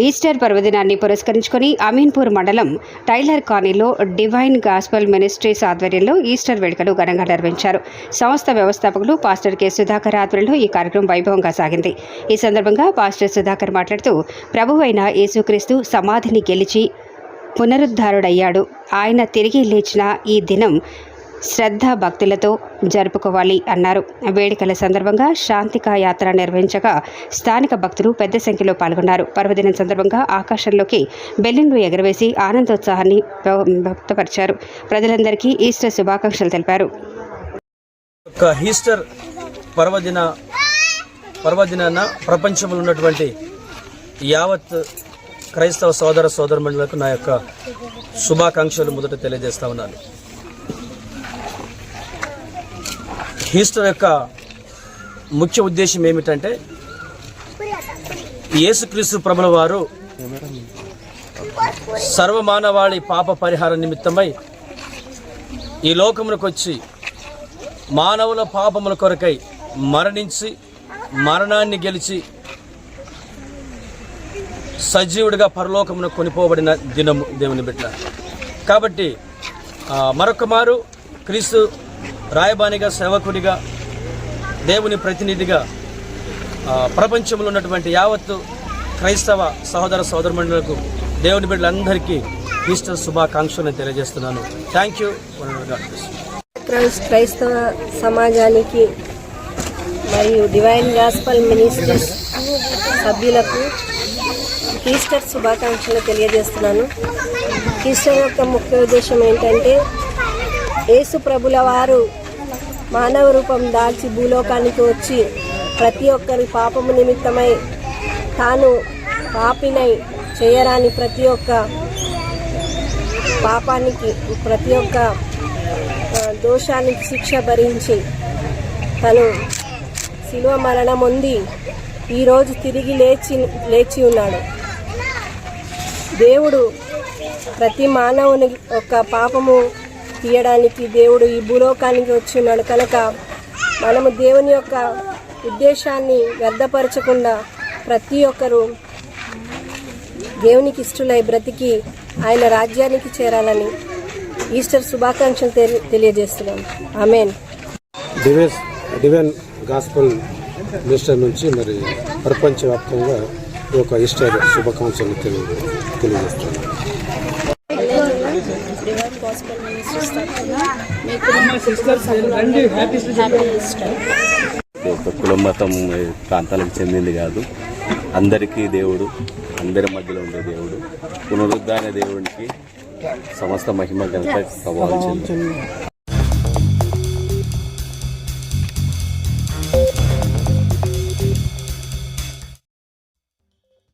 Easter పర్వదినాన్ని పురస్కరించుకొని అమీన్పూర్ మండలం టైలర్ కాలనీలో డివైన్ గాస్పల్ మినిస్ట్రీస్ ఆధ్వర్యంలో ఈస్టర్ వేడుకలు ఘనంగా నిర్వహించారు. సంస్థ వ్యవస్థాపకులు పాస్టర్ కె సుధాకర్ ఆధ్వర్యంలో ఈ కార్యక్రమం వైభవంగా సాగింది. ఈ సందర్భంగా పాస్టర్ సుధాకర్ మాట్లాడుతూ, ప్రభువైన యేసుక్రీస్తు సమాధిని గెలిచి పునరుద్ధారుడయ్యాడు. ఆయన తిరిగి లేచిన ఈ దినం శ్రద్ధ భక్తులతో జరుపుకోవాలి అన్నారు. వేడుకల సందర్భంగా శాంతికా యాత్ర నిర్వహించగా స్థానిక భక్తులు పెద్ద సంఖ్యలో పాల్గొన్నారు. పర్వదినం సందర్భంగా ఆకాశంలోకి బెలూన్లు ఎగరవేసి ఆనందోత్సాహాన్ని వ్యక్తపరిచారు. ప్రజలందరికీ ఈస్టర్ శుభాకాంక్షలు తెలిపారు. ఈస్టర్ పర్వదినాన ప్రపంచంలో ఉన్నటువంటి యావత్ క్రైస్తవ సోదర సోదరమణులకు నా యొక్క శుభాకాంక్షలు మొదట తెలియజేస్తా ఉన్నాను. ఈస్టర్ యొక్క ముఖ్య ఉద్దేశం ఏమిటంటే, యేసుక్రీస్తు ప్రభుల వారు సర్వమానవాళి పాప పరిహార నిమిత్తమై ఈ లోకమునకు వచ్చి మానవుల పాపముల కొరకై మరణించి మరణాన్ని గెలిచి సజీవుడిగా పరలోకమునకు కొనిపోబడిన దినము దేవుని బిడ్డ. కాబట్టి మరొక మారు క్రీస్తు రాయబానిగా, సేవకుడిగా, దేవుని ప్రతినిధిగా ప్రపంచంలో ఉన్నటువంటి యావత్తు క్రైస్తవ సహోదర సోదరమణులకు, దేవుని బిడ్డలందరికీ ఈస్టర్ శుభాకాంక్షలను తెలియజేస్తున్నాను. Thank you. క్రైస్తవ సమాజానికి మరియు డివైన్ గాస్పల్ మినిస్ట్రీస్ సభ్యులకు ఈస్టర్ శుభాకాంక్షలు తెలియజేస్తున్నాను. ఈస్టర్ యొక్క ముఖ్య ఉద్దేశం ఏంటంటే, యేసు ప్రభుల వారు మానవ రూపం దాల్చి భూలోకానికి వచ్చి ప్రతి ఒక్కరి పాపము నిమిత్తమై తాను పాపినై చేయరాని ప్రతి ఒక్క పాపానికి, ప్రతి ఒక్క దోషానికి శిక్ష భరించి తను శిలువ మరణం పొంది ఈరోజు తిరిగి లేచి ఉన్నాడు. దేవుడు ప్రతి మానవుని యొక్క పాపము తీయడానికి దేవుడు ఈ భూలోకానికి వచ్చి ఉన్నాడు. కనుక మనము దేవుని యొక్క ఉద్దేశాన్ని వ్యర్థపరచకుండా ప్రతి ఒక్కరూ దేవునికి ఇష్టలై బ్రతికి ఆయన రాజ్యానికి చేరాలని ఈస్టర్ శుభాకాంక్షలు తెలియజేస్తున్నాను. ఆమేన్. డివైన్ గాస్పల్ మినిస్టర్ నుంచి మరి ప్రపంచవ్యాప్తంగా ఈ యొక్క ఈస్టర్ శుభాకాంక్షలు తెలియజేస్తున్నాను. కుల మతం ప్రాంతాలకు చెందింది కాదు. అందరికీ దేవుడు, అందరి మధ్యలో ఉండే దేవుడు, పునరుద్ధాన దేవునికి సమస్త మహిమ ఘనత ప్రభావం చెందింది.